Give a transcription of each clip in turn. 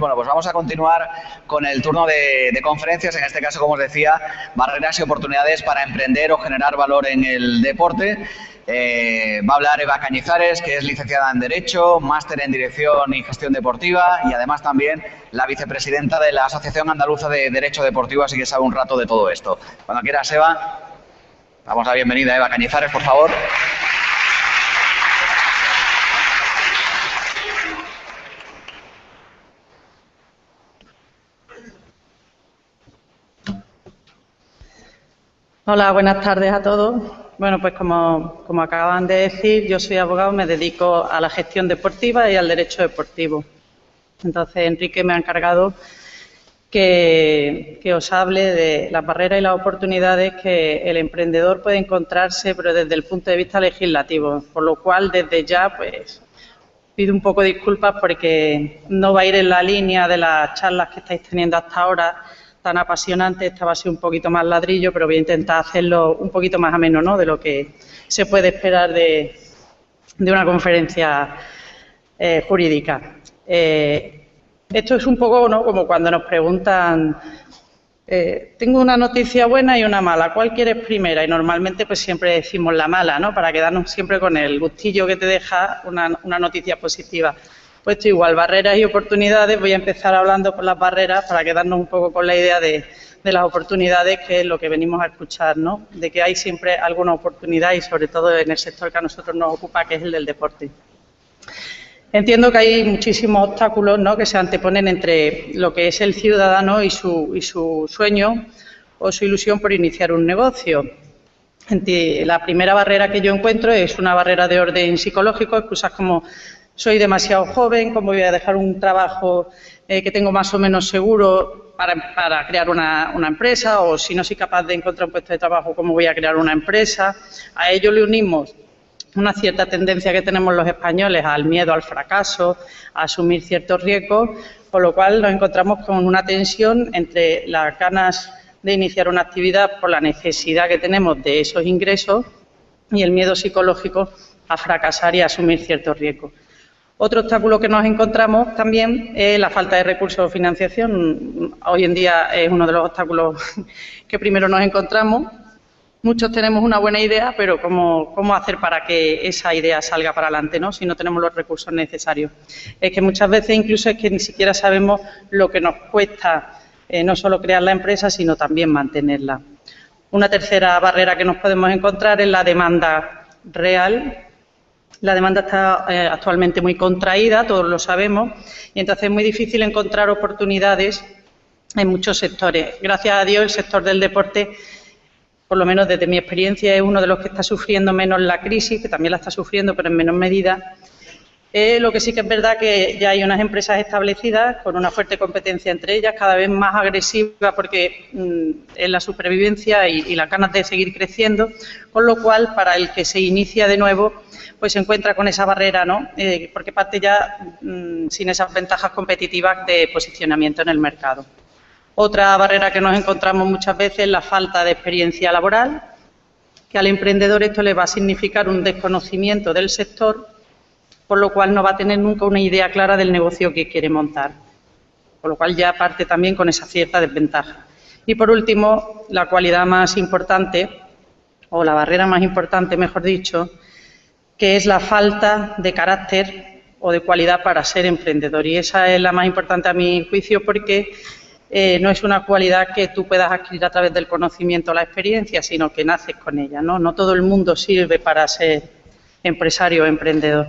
Bueno, pues vamos a continuar con el turno de conferencias, en este caso, como os decía, barreras y oportunidades para emprender o generar valor en el deporte. Va a hablar Eva Cañizares, que es licenciada en Derecho, máster en Dirección y Gestión Deportiva y además también la vicepresidenta de la Asociación Andaluza de Derecho Deportivo, así que sabe un rato de todo esto. Cuando quieras, Eva, damos la bienvenida a Eva Cañizares, por favor. Hola, buenas tardes a todos. Bueno, pues como acaban de decir, yo soy abogado, me dedico a la gestión deportiva y al derecho deportivo. Entonces, Enrique me ha encargado que os hable de las barreras y las oportunidades que el emprendedor puede encontrarse, pero desde el punto de vista legislativo. Por lo cual, desde ya, pues, pido un poco de disculpas porque no va a ir en la línea de las charlas que estáis teniendo hasta ahora, tan apasionante. Esta va a ser un poquito más ladrillo, pero voy a intentar hacerlo un poquito más ameno, ¿no?, de lo que se puede esperar de una conferencia jurídica. Esto es un poco, ¿no?, como cuando nos preguntan, tengo una noticia buena y una mala, ¿cuál quieres primera? Y normalmente pues siempre decimos la mala, ¿no?, para quedarnos siempre con el gustillo que te deja una noticia positiva. Pues esto igual, barreras y oportunidades. Voy a empezar hablando por las barreras para quedarnos un poco con la idea de las oportunidades, que es lo que venimos a escuchar, ¿no?, de que hay siempre alguna oportunidad y sobre todo en el sector que a nosotros nos ocupa, que es el del deporte. Entiendo que hay muchísimos obstáculos, ¿no?, que se anteponen entre lo que es el ciudadano y su sueño o su ilusión por iniciar un negocio. La primera barrera que yo encuentro es una barrera de orden psicológico, excusas como soy demasiado joven, cómo voy a dejar un trabajo que tengo más o menos seguro para crear una empresa, o si no soy capaz de encontrar un puesto de trabajo, cómo voy a crear una empresa. A ello le unimos una cierta tendencia que tenemos los españoles al miedo al fracaso, a asumir ciertos riesgos, con lo cual nos encontramos con una tensión entre las ganas de iniciar una actividad por la necesidad que tenemos de esos ingresos y el miedo psicológico a fracasar y a asumir ciertos riesgos. Otro obstáculo que nos encontramos también es la falta de recursos o financiación. Hoy en día es uno de los obstáculos que primero nos encontramos. Muchos tenemos una buena idea, pero ¿cómo hacer para que esa idea salga para adelante, ¿no?, si no tenemos los recursos necesarios? Es que muchas veces incluso es que ni siquiera sabemos lo que nos cuesta no solo crear la empresa, sino también mantenerla. Una tercera barrera que nos podemos encontrar es la demanda real. La demanda está actualmente muy contraída, todos lo sabemos, y entonces es muy difícil encontrar oportunidades en muchos sectores. Gracias a Dios, el sector del deporte, por lo menos desde mi experiencia, es uno de los que está sufriendo menos la crisis, que también la está sufriendo, pero en menor medida. Lo que sí que es verdad que ya hay unas empresas establecidas con una fuerte competencia entre ellas, cada vez más agresiva porque es la supervivencia y las ganas de seguir creciendo, con lo cual para el que se inicia de nuevo pues se encuentra con esa barrera, ¿no?, porque parte ya sin esas ventajas competitivas de posicionamiento en el mercado. Otra barrera que nos encontramos muchas veces es la falta de experiencia laboral, que al emprendedor esto le va a significar un desconocimiento del sector, por lo cual no va a tener nunca una idea clara del negocio que quiere montar, por lo cual ya parte también con esa cierta desventaja. Y por último, la cualidad más importante, o la barrera más importante, mejor dicho, que es la falta de carácter o de cualidad para ser emprendedor. Y esa es la más importante a mi juicio, porque no es una cualidad que tú puedas adquirir a través del conocimiento o la experiencia, sino que naces con ella, ¿no? No todo el mundo sirve para ser empresario o emprendedor.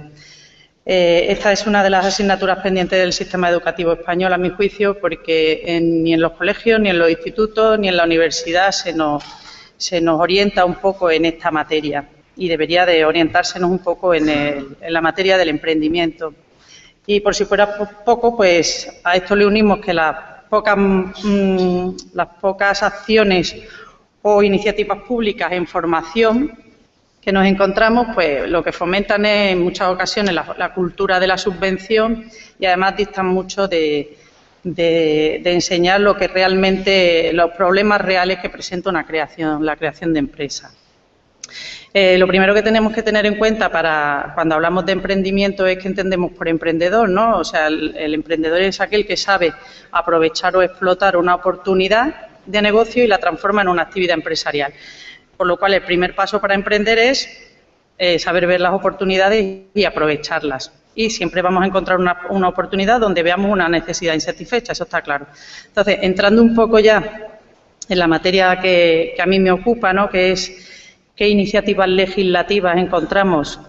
Esta es una de las asignaturas pendientes del sistema educativo español, a mi juicio, porque ni en los colegios, ni en los institutos, ni en la universidad se nos orienta un poco en esta materia, y debería de orientársenos un poco en la materia del emprendimiento. Y por si fuera poco, pues a esto le unimos que las pocas acciones o iniciativas públicas en formación que nos encontramos, pues lo que fomentan es en muchas ocasiones la cultura de la subvención, y además distan mucho de enseñar lo que realmente, los problemas reales que presenta la creación de empresas. Lo primero que tenemos que tener en cuenta para cuando hablamos de emprendimiento es que entendemos por emprendedor, ¿no? O sea, el emprendedor es aquel que sabe aprovechar o explotar una oportunidad de negocio y la transforma en una actividad empresarial. Por lo cual, el primer paso para emprender es saber ver las oportunidades y aprovecharlas. Y siempre vamos a encontrar una oportunidad donde veamos una necesidad insatisfecha, eso está claro. Entonces, entrando un poco ya en la materia que a mí me ocupa, ¿no? Que es qué iniciativas legislativas encontramos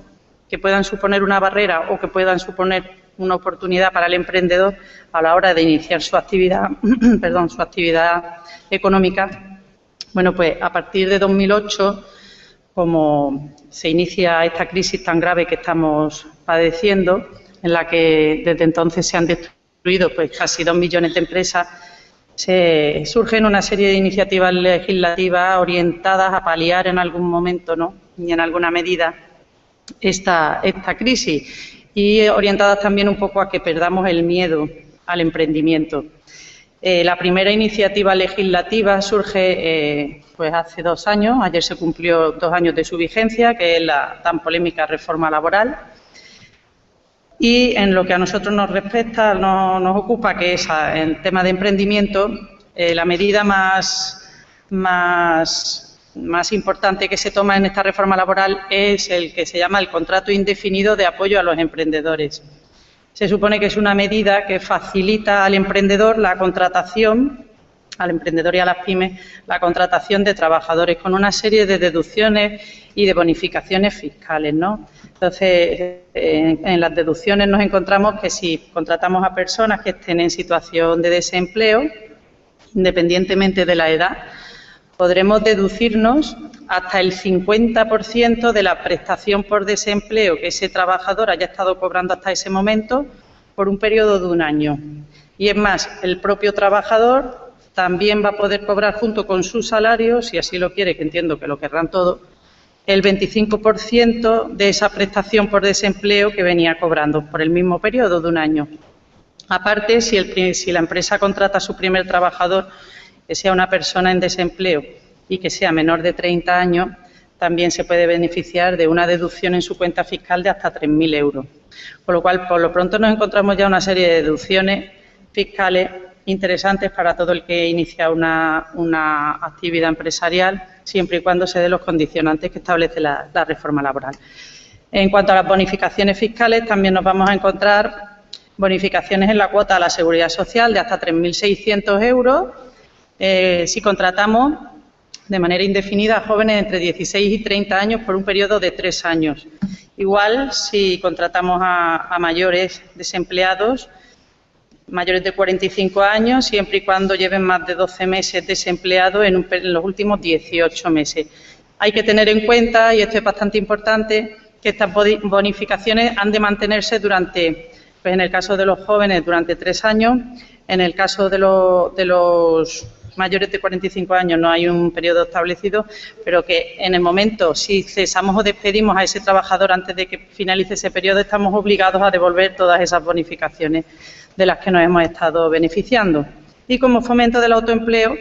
que puedan suponer una barrera o que puedan suponer una oportunidad para el emprendedor a la hora de iniciar su actividad, su actividad económica. Bueno, pues a partir de 2008, como se inicia esta crisis tan grave que estamos padeciendo, en la que desde entonces se han destruido pues casi 2 millones de empresas, surgen una serie de iniciativas legislativas orientadas a paliar en algún momento, ¿no? Y en alguna medida esta crisis, y orientadas también un poco a que perdamos el miedo al emprendimiento. La primera iniciativa legislativa surge pues hace 2 años, ayer se cumplió 2 años de su vigencia, que es la tan polémica reforma laboral. Y en lo que a nosotros nos respecta, nos ocupa, que es el tema de emprendimiento, la medida más importante que se toma en esta reforma laboral es el que se llama el contrato indefinido de apoyo a los emprendedores. Se supone que es una medida que facilita al emprendedor la contratación, al emprendedor y a las pymes, la contratación de trabajadores con una serie de deducciones y de bonificaciones fiscales, ¿no? Entonces, en las deducciones nos encontramos que si contratamos a personas que estén en situación de desempleo, independientemente de la edad, podremos deducirnos hasta el 50% de la prestación por desempleo que ese trabajador haya estado cobrando hasta ese momento por un periodo de 1 año. Y es más, el propio trabajador también va a poder cobrar junto con su salario, si así lo quiere, que entiendo que lo querrán todos, el 25% de esa prestación por desempleo que venía cobrando por el mismo periodo de 1 año. Aparte, si la empresa contrata a su primer trabajador, que sea una persona en desempleo y que sea menor de 30 años, también se puede beneficiar de una deducción en su cuenta fiscal de hasta 3.000 euros. Con lo cual, por lo pronto nos encontramos ya una serie de deducciones fiscales interesantes para todo el que inicia una actividad empresarial, siempre y cuando se den los condicionantes que establece la reforma laboral. En cuanto a las bonificaciones fiscales, también nos vamos a encontrar bonificaciones en la cuota a la Seguridad Social de hasta 3.600 euros si contratamos de manera indefinida a jóvenes entre 16 y 30 años por un periodo de 3 años. Igual si contratamos a mayores desempleados, mayores de 45 años, siempre y cuando lleven más de 12 meses desempleados en los últimos 18 meses. Hay que tener en cuenta, y esto es bastante importante, que estas bonificaciones han de mantenerse durante, pues en el caso de los jóvenes, durante 3 años, en el caso de los mayores de 45 años no hay un periodo establecido, pero que en el momento, si cesamos o despedimos a ese trabajador antes de que finalice ese periodo, estamos obligados a devolver todas esas bonificaciones de las que nos hemos estado beneficiando. Y como fomento del autoempleo,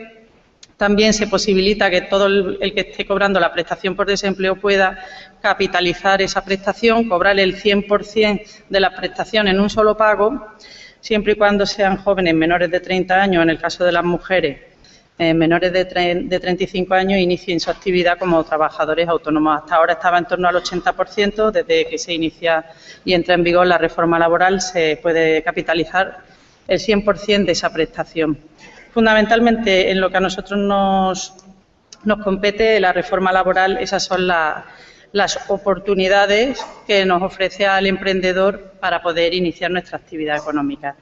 también se posibilita que todo el que esté cobrando la prestación por desempleo pueda capitalizar esa prestación, cobrar el 100% de la prestación en un solo pago, siempre y cuando sean jóvenes menores de 30 años, en el caso de las mujeres, menores de 35 años, inicien su actividad como trabajadores autónomos. Hasta ahora estaba en torno al 80%, desde que se inicia y entra en vigor la reforma laboral se puede capitalizar el 100% de esa prestación. Fundamentalmente, en lo que a nosotros nos compete, la reforma laboral, esas son las oportunidades que nos ofrece al emprendedor para poder iniciar nuestra actividad económica.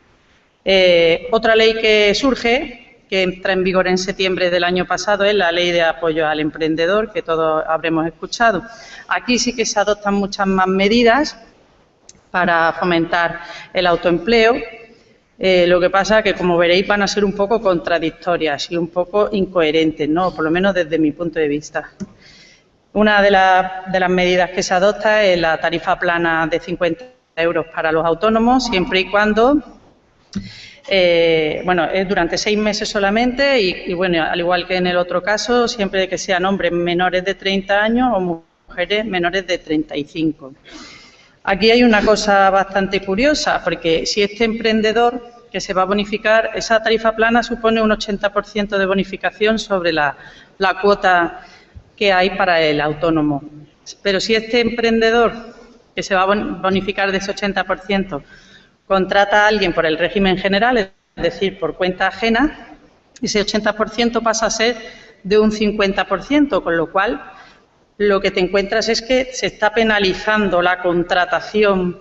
Otra ley que surge, que entra en vigor en septiembre del año pasado, es la Ley de Apoyo al Emprendedor, que todos habremos escuchado. Aquí sí que se adoptan muchas más medidas para fomentar el autoempleo. Lo que pasa que, como veréis, van a ser un poco contradictorias y un poco incoherentes, ¿no? Por lo menos desde mi punto de vista. Una de las medidas que se adopta es la tarifa plana de 50 euros para los autónomos, siempre y cuando, es durante 6 meses solamente y, bueno, al igual que en el otro caso, siempre que sean hombres menores de 30 años o mujeres menores de 35. Aquí hay una cosa bastante curiosa, porque si este emprendedor que se va a bonificar, esa tarifa plana supone un 80% de bonificación sobre la cuota que hay para el autónomo. Pero si este emprendedor que se va a bonificar de ese 80% contrata a alguien por el régimen general, es decir, por cuenta ajena, ese 80% pasa a ser de un 50%, con lo cual lo que te encuentras es que se está penalizando la contratación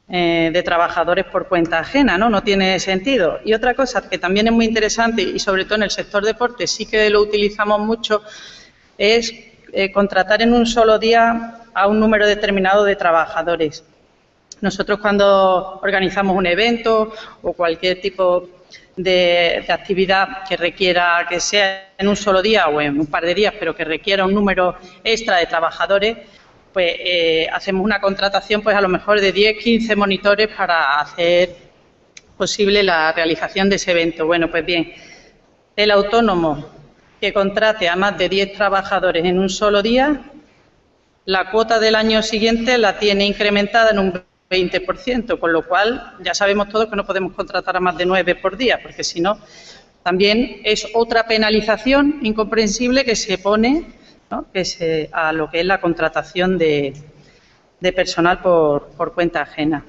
de trabajadores por cuenta ajena, ¿no? No tiene sentido. Y otra cosa que también es muy interesante, y sobre todo en el sector deporte sí que lo utilizamos mucho, es contratar en un solo día a un número determinado de trabajadores. Nosotros cuando organizamos un evento o cualquier tipo de actividad que requiera que sea en un solo día o en un par de días, pero que requiera un número extra de trabajadores, pues hacemos una contratación pues a lo mejor de 10, 15 monitores para hacer posible la realización de ese evento. Bueno, pues bien, el autónomo que contrate a más de 10 trabajadores en un solo día, la cuota del año siguiente la tiene incrementada en un 20%, con lo cual ya sabemos todos que no podemos contratar a más de 9 por día, porque si no, también es otra penalización incomprensible que se pone, ¿no?, a lo que es la contratación de personal por cuenta ajena.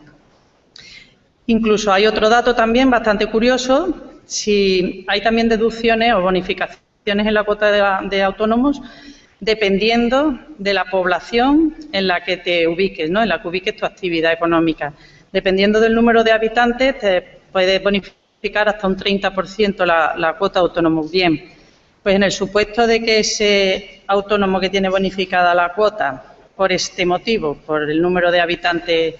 Incluso hay otro dato también bastante curioso, si hay también deducciones o bonificaciones en la cuota de autónomos, dependiendo de la población en la que te ubiques, ¿no?, en la que ubiques tu actividad económica. Dependiendo del número de habitantes, te puedes bonificar hasta un 30% la cuota autónomo. Bien, pues en el supuesto de que ese autónomo que tiene bonificada la cuota por este motivo, por el número de habitantes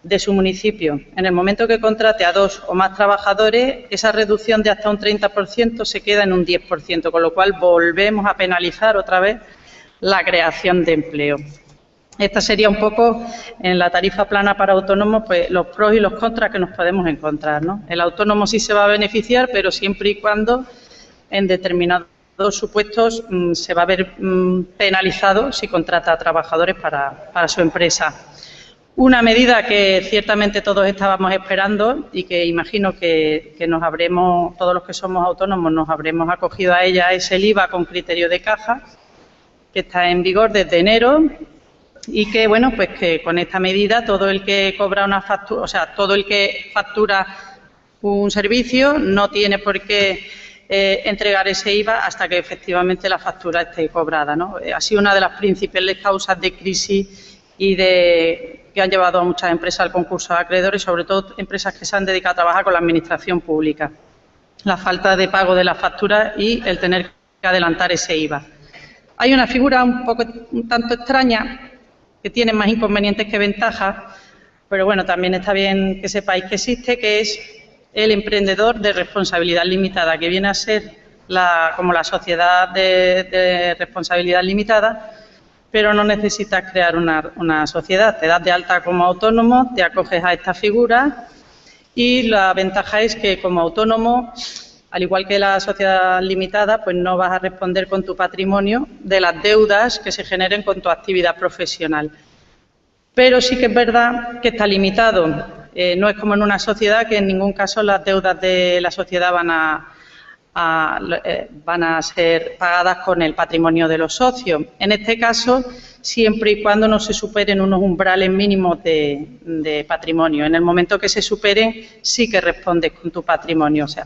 de su municipio, en el momento que contrate a 2 o más trabajadores, esa reducción de hasta un 30% se queda en un 10%, con lo cual volvemos a penalizar otra vez la creación de empleo. Esta sería un poco, en la tarifa plana para autónomos, pues los pros y los contras que nos podemos encontrar, ¿no? El autónomo sí se va a beneficiar, pero siempre y cuando en determinados supuestos se va a ver penalizado si contrata a trabajadores para su empresa. Una medida que ciertamente todos estábamos esperando y que imagino que todos los que somos autónomos nos habremos acogido a ella, es el IVA con criterio de caja, que está en vigor desde enero y que, bueno, pues que con esta medida todo el que cobra una factura, o sea, todo el que factura un servicio no tiene por qué entregar ese IVA hasta que efectivamente la factura esté cobrada, ¿no? Ha sido una de las principales causas de crisis y que han llevado a muchas empresas al concurso de acreedores, sobre todo empresas que se han dedicado a trabajar con la administración pública. La falta de pago de las facturas y el tener que adelantar ese IVA. Hay una figura un tanto extraña que tiene más inconvenientes que ventajas, pero bueno, también está bien que sepáis que existe, que es el emprendedor de responsabilidad limitada, que viene a ser como la sociedad de responsabilidad limitada, pero no necesitas crear una sociedad. Te das de alta como autónomo, te acoges a esta figura y la ventaja es que como autónomo, al igual que la sociedad limitada, pues no vas a responder con tu patrimonio de las deudas que se generen con tu actividad profesional. Pero sí que es verdad que está limitado. No es como en una sociedad, que en ningún caso las deudas de la sociedad van a ser pagadas con el patrimonio de los socios. En este caso, siempre y cuando no se superen unos umbrales mínimos de patrimonio. En el momento que se superen, sí que respondes con tu patrimonio. O sea,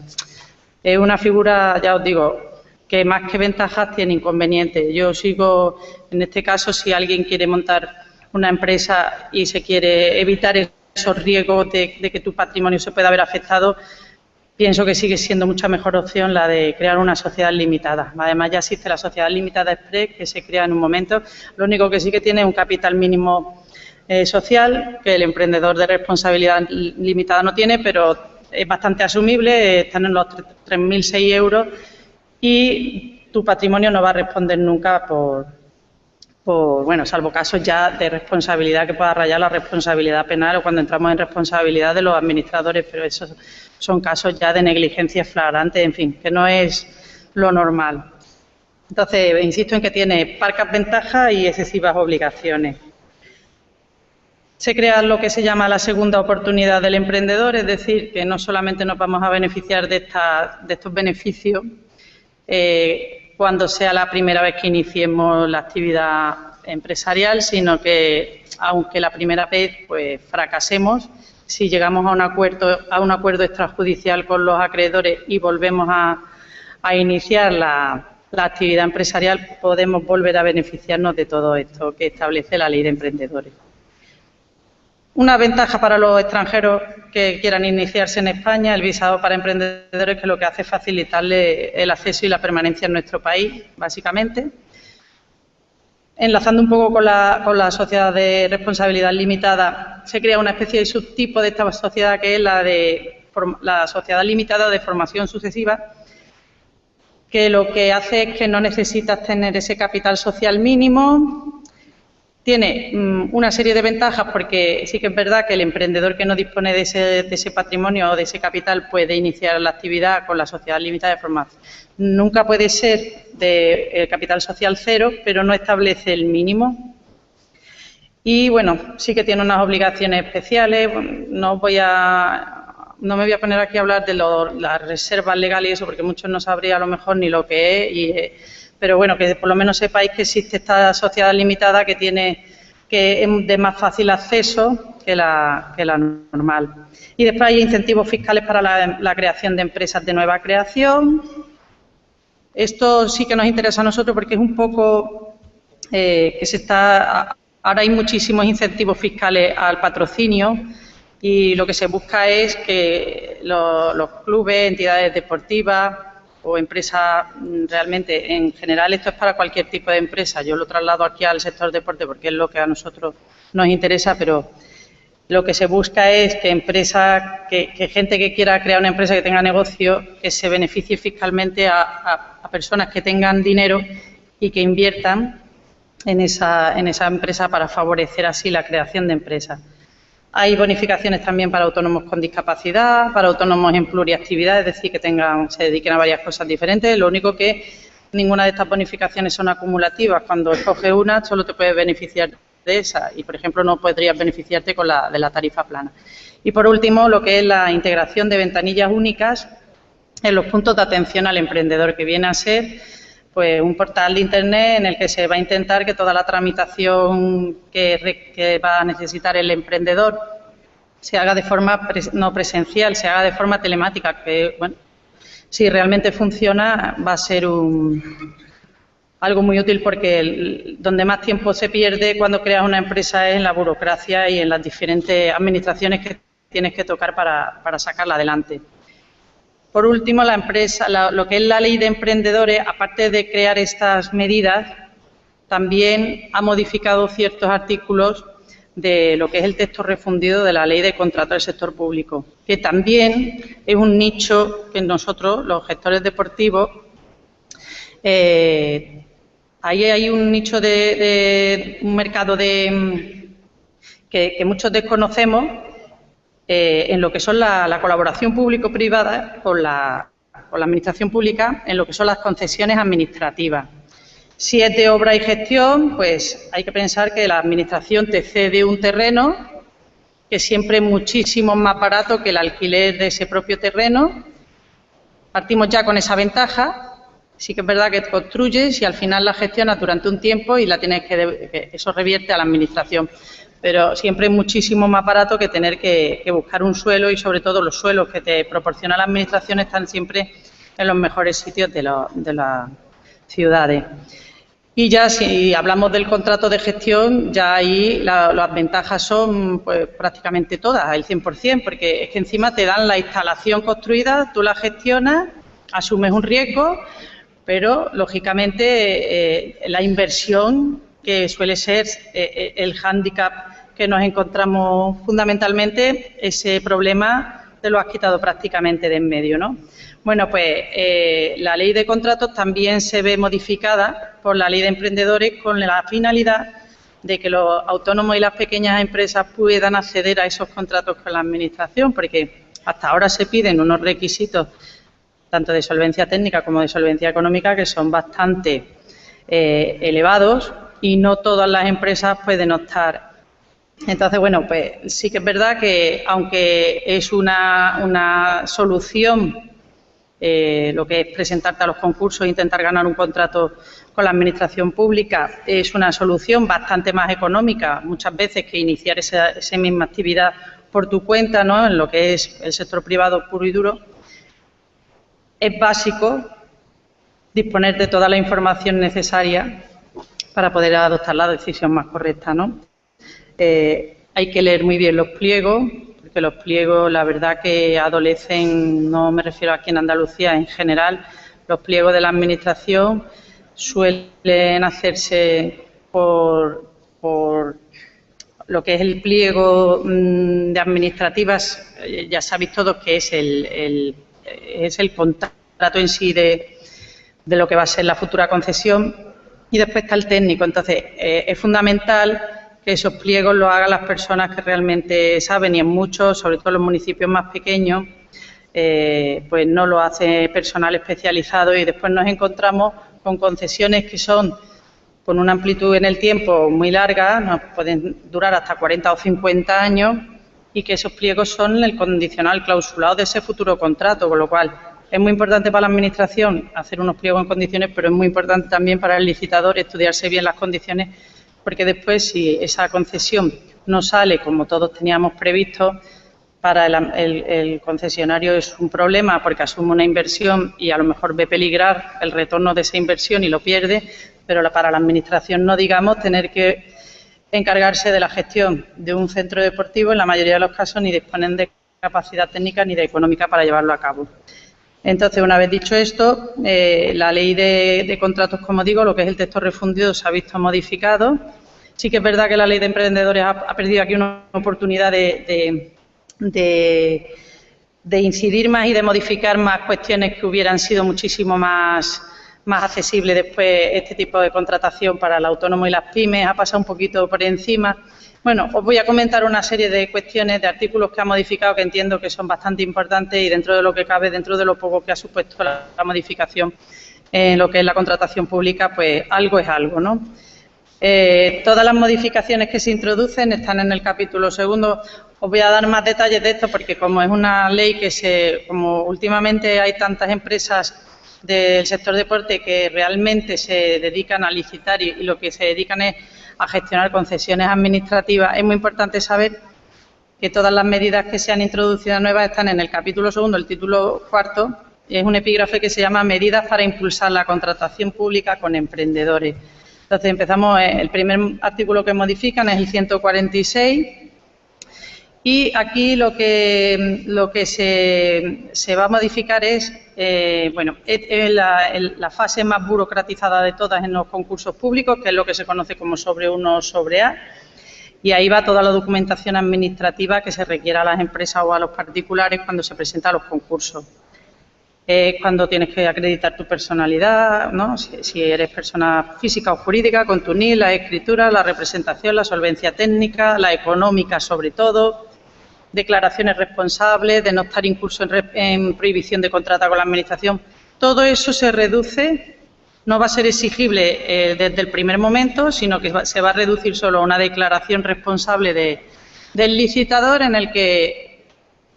es una figura, ya os digo, que más que ventajas tiene inconvenientes. Yo sigo, en este caso, si alguien quiere montar una empresa y se quiere evitar esos riesgos de que tu patrimonio se pueda ver afectado, pienso que sigue siendo mucha mejor opción la de crear una sociedad limitada. Además, ya existe la sociedad limitada express, que se crea en un momento. Lo único que sí que tiene es un capital mínimo social, que el emprendedor de responsabilidad limitada no tiene, pero es bastante asumible, están en los 3.006 euros y tu patrimonio no va a responder nunca bueno, salvo casos ya de responsabilidad que pueda rayar la responsabilidad penal o cuando entramos en responsabilidad de los administradores, pero esos son casos ya de negligencia flagrante, en fin, que no es lo normal. Entonces, insisto en que tiene parcas ventajas y excesivas obligaciones. Se crea lo que se llama la segunda oportunidad del emprendedor, es decir, que no solamente nos vamos a beneficiar de estos beneficios cuando sea la primera vez que iniciemos la actividad empresarial, sino que, aunque la primera vez pues fracasemos, si llegamos a un acuerdo extrajudicial con los acreedores y volvemos a iniciar la actividad empresarial, podemos volver a beneficiarnos de todo esto que establece la Ley de Emprendedores. Una ventaja para los extranjeros que quieran iniciarse en España, el visado para emprendedores, que lo que hace es facilitarle el acceso y la permanencia en nuestro país, básicamente. Enlazando un poco con la sociedad de responsabilidad limitada, se crea una especie de subtipo de esta sociedad, que es la sociedad limitada de formación sucesiva, que lo que hace es que no necesitas tener ese capital social mínimo. Tiene una serie de ventajas, porque sí que es verdad que el emprendedor que no dispone de ese patrimonio o de ese capital puede iniciar la actividad con la sociedad limitada de formación. Nunca puede ser de capital social cero, pero no establece el mínimo. Y bueno, sí que tiene unas obligaciones especiales. No me voy a poner aquí a hablar de las reservas legales y eso, porque muchos no sabrían a lo mejor ni lo que es. Pero bueno, que por lo menos sepáis que existe esta sociedad limitada que es de más fácil acceso que la normal. Y después hay incentivos fiscales para la creación de empresas de nueva creación. Esto sí que nos interesa a nosotros, porque es un poco ahora hay muchísimos incentivos fiscales al patrocinio, y lo que se busca es que los clubes, entidades deportivas o empresas, realmente en general esto es para cualquier tipo de empresa, yo lo traslado aquí al sector deporte porque es lo que a nosotros nos interesa, pero lo que se busca es que que gente que quiera crear una empresa, que tenga negocio, que se beneficie fiscalmente a personas que tengan dinero y que inviertan en esa empresa para favorecer así la creación de empresas. Hay bonificaciones también para autónomos con discapacidad, para autónomos en pluriactividad, es decir, que se dediquen a varias cosas diferentes. Lo único que ninguna de estas bonificaciones son acumulativas. Cuando escoges una, solo te puedes beneficiar de esa y, por ejemplo, no podrías beneficiarte con la de la tarifa plana. Y, por último, lo que es la integración de ventanillas únicas en los puntos de atención al emprendedor, que viene a ser pues un portal de Internet en el que se va a intentar que toda la tramitación que va a necesitar el emprendedor se haga de forma no presencial, se haga de forma telemática, que, bueno, si realmente funciona va a ser algo muy útil, porque donde más tiempo se pierde cuando creas una empresa es en la burocracia y en las diferentes administraciones que tienes que tocar para sacarla adelante. Por último, lo que es la Ley de Emprendedores, aparte de crear estas medidas, también ha modificado ciertos artículos de lo que es el texto refundido de la Ley de Contrato del Sector Público, que también es un nicho que nosotros, los gestores deportivos, ahí hay un nicho de un mercado que muchos desconocemos, en lo que son la colaboración público-privada con la administración pública, en lo que son las concesiones administrativas. Si es de obra y gestión, pues hay que pensar que la administración te cede un terreno, que siempre es muchísimo más barato que el alquiler de ese propio terreno. Partimos ya con esa ventaja. Sí que es verdad que construyes y al final la gestionas durante un tiempo y eso revierte a la administración. Pero siempre es muchísimo más barato que tener que buscar un suelo, y sobre todo los suelos que te proporciona la administración están siempre en los mejores sitios de las ciudades. Y ya si hablamos del contrato de gestión, ya ahí las ventajas son pues prácticamente todas, el 100%, porque es que encima te dan la instalación construida, tú la gestionas, asumes un riesgo, pero lógicamente la inversión, que suele ser el hándicap que nos encontramos fundamentalmente, ese problema te lo has quitado prácticamente de en medio, ¿no? Bueno, pues la Ley de Contratos también se ve modificada por la Ley de Emprendedores con la finalidad de que los autónomos y las pequeñas empresas puedan acceder a esos contratos con la Administración, porque hasta ahora se piden unos requisitos tanto de solvencia técnica como de solvencia económica, que son bastante elevados y no todas las empresas pueden optar. Entonces, bueno, pues sí que es verdad que aunque es una solución lo que es presentarte a los concursos e intentar ganar un contrato con la administración pública, es una solución bastante más económica muchas veces que iniciar esa misma actividad por tu cuenta, ¿no?, en lo que es el sector privado puro y duro. Es básico disponer de toda la información necesaria para poder adoptar la decisión más correcta, ¿no? Hay que leer muy bien los pliegos, porque los pliegos, la verdad que adolecen, no me refiero aquí en Andalucía, en general, los pliegos de la Administración suelen hacerse por lo que es el pliego de administrativas, ya sabéis todos que es el contrato en sí de lo que va a ser la futura concesión, y después está el técnico. Entonces, es fundamental que esos pliegos los hagan las personas que realmente saben, y en muchos, sobre todo en los municipios más pequeños, pues no lo hace personal especializado, y después nos encontramos con concesiones que son con una amplitud en el tiempo muy larga, nos pueden durar hasta 40 o 50 años, y que esos pliegos son el condicional clausulado de ese futuro contrato, con lo cual es muy importante para la Administración hacer unos pliegos en condiciones, pero es muy importante también para el licitador estudiarse bien las condiciones, porque después, si esa concesión no sale como todos teníamos previsto, para el concesionario es un problema, porque asume una inversión y a lo mejor ve peligrar el retorno de esa inversión y lo pierde, pero para la Administración no digamos tener que encargarse de la gestión de un centro deportivo, en la mayoría de los casos ni disponen de capacidad técnica ni de económica para llevarlo a cabo. Entonces, una vez dicho esto, la ley de contratos, como digo, lo que es el texto refundido, se ha visto modificado. Sí que es verdad que la ley de emprendedores ha perdido aquí una oportunidad de incidir más y de modificar más cuestiones que hubieran sido muchísimo más accesibles después. Este tipo de contratación para el autónomo y las pymes ha pasado un poquito por encima. Bueno, os voy a comentar una serie de cuestiones, de artículos que ha modificado, que entiendo que son bastante importantes, y dentro de lo que cabe, dentro de lo poco que ha supuesto la modificación en lo que es la contratación pública, pues algo es algo, ¿no? Todas las modificaciones que se introducen están en el capítulo segundo. Os voy a dar más detalles de esto porque, como es una ley como últimamente hay tantas empresas del sector deporte que realmente se dedican a licitar y lo que se dedican es a gestionar concesiones administrativas, es muy importante saber que todas las medidas que se han introducido nuevas están en el capítulo segundo, el título cuarto, y es un epígrafe que se llama Medidas para impulsar la contratación pública con emprendedores. Entonces, empezamos, el primer artículo que modifican es el 146, y aquí lo que se va a modificar es, la fase más burocratizada de todas en los concursos públicos, que es lo que se conoce como sobre 1 o sobre A, y ahí va toda la documentación administrativa que se requiera a las empresas o a los particulares cuando se presentan los concursos. Cuando tienes que acreditar tu personalidad, ¿no? Si eres persona física o jurídica, con tu NIE, la escritura, la representación, la solvencia técnica, la económica sobre todo, declaraciones responsables, de no estar incurso en prohibición de contrato con la Administración. Todo eso se reduce, no va a ser exigible desde el primer momento, sino que se va a reducir solo a una declaración responsable del licitador, en el que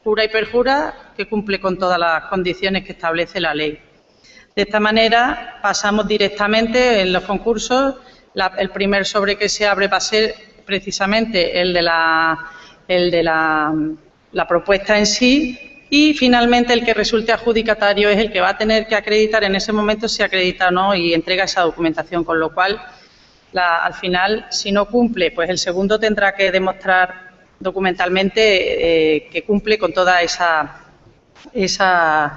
jura y perjura que cumple con todas las condiciones que establece la ley. De esta manera pasamos directamente en los concursos. El primer sobre que se abre va a ser precisamente el de la propuesta en sí, y finalmente el que resulte adjudicatario es el que va a tener que acreditar en ese momento si acredita o no y entrega esa documentación, con lo cual al final, si no cumple, pues el segundo tendrá que demostrar documentalmente que cumple con todas esas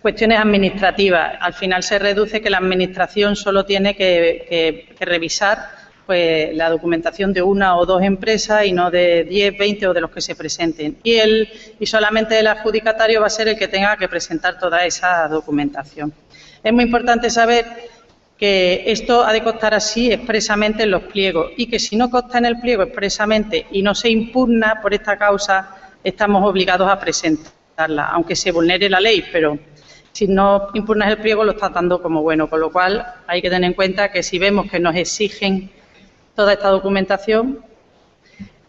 cuestiones administrativas. Al final se reduce que la Administración solo tiene que revisar pues la documentación de una o dos empresas y no de 10, 20 o de los que se presenten. Y solamente el adjudicatario va a ser el que tenga que presentar toda esa documentación. Es muy importante saber que esto ha de constar así expresamente en los pliegos, y que si no consta en el pliego expresamente y no se impugna por esta causa, estamos obligados a presentarla, aunque se vulnere la ley, pero si no impugnas el pliego lo estás dando como bueno, con lo cual hay que tener en cuenta que si vemos que nos exigen toda esta documentación,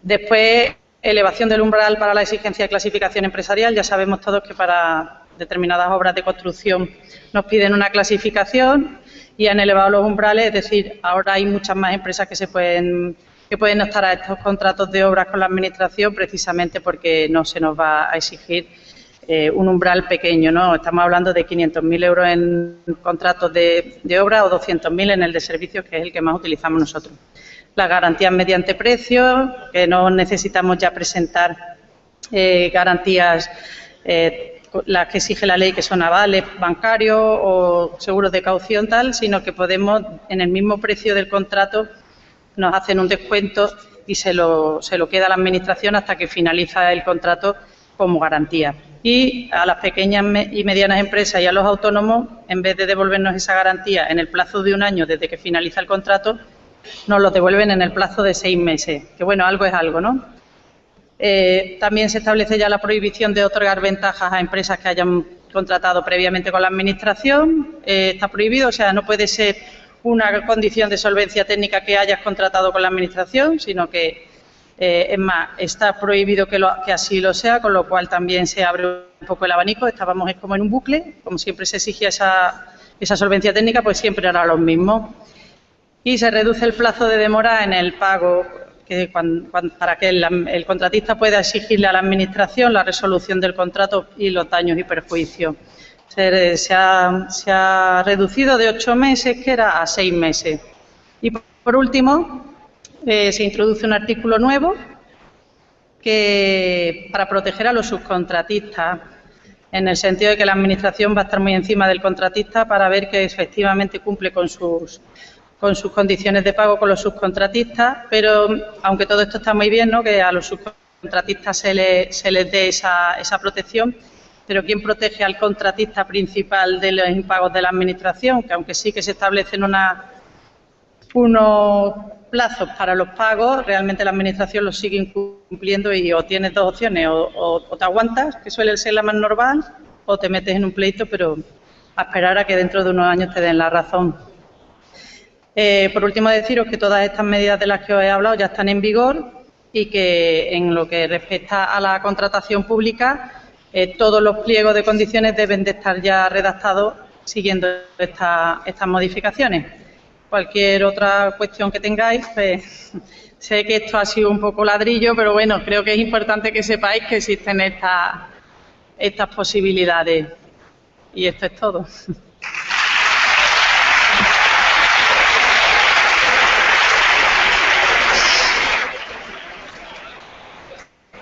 después elevación del umbral para la exigencia de clasificación empresarial, ya sabemos todos que para determinadas obras de construcción nos piden una clasificación y han elevado los umbrales, es decir, ahora hay muchas más empresas que pueden optar a estos contratos de obras con la Administración precisamente porque no se nos va a exigir un umbral pequeño, ¿no? Estamos hablando de 500.000 euros en contratos de obra o 200.000 en el de servicios, que es el que más utilizamos nosotros. Las garantías mediante precios, que no necesitamos ya presentar garantías, las que exige la ley, que son avales bancarios o seguros de caución, tal, sino que podemos, en el mismo precio del contrato, nos hacen un descuento y se lo queda a la Administración hasta que finaliza el contrato como garantía. Y a las pequeñas y medianas empresas y a los autónomos, en vez de devolvernos esa garantía en el plazo de un año desde que finaliza el contrato, nos lo devuelven en el plazo de 6 meses, que bueno, algo es algo, ¿no? También se establece ya la prohibición de otorgar ventajas a empresas que hayan contratado previamente con la Administración. Está prohibido, o sea, no puede ser una condición de solvencia técnica que hayas contratado con la Administración, sino que, es más, está prohibido que así lo sea, con lo cual también se abre un poco el abanico. Estábamos como en un bucle, como siempre se exigía esa solvencia técnica, pues siempre hará lo mismo. Y se reduce el plazo de demora en el pago, para que el contratista pueda exigirle a la Administración la resolución del contrato y los daños y perjuicios. Se ha reducido de 8 meses, que era, a 6 meses. Y por último, se introduce un artículo nuevo para proteger a los subcontratistas, en el sentido de que la Administración va a estar muy encima del contratista para ver que efectivamente cumple con sus condiciones de pago con los subcontratistas, pero aunque todo esto está muy bien, ¿no?, que a los subcontratistas se les dé esa protección, pero ¿quién protege al contratista principal de los impagos de la Administración? Que aunque sí que se establecen unos plazos para los pagos, realmente la Administración los sigue incumpliendo y o tienes dos opciones, o te aguantas, que suele ser la más normal, o te metes en un pleito, pero a esperar a que dentro de unos años te den la razón. Por último, deciros que todas estas medidas de las que os he hablado ya están en vigor y que en lo que respecta a la contratación pública, todos los pliegos de condiciones deben de estar ya redactados siguiendo estas modificaciones. Cualquier otra cuestión que tengáis, pues, sé que esto ha sido un poco ladrillo, pero bueno, creo que es importante que sepáis que existen estas posibilidades. Y esto es todo.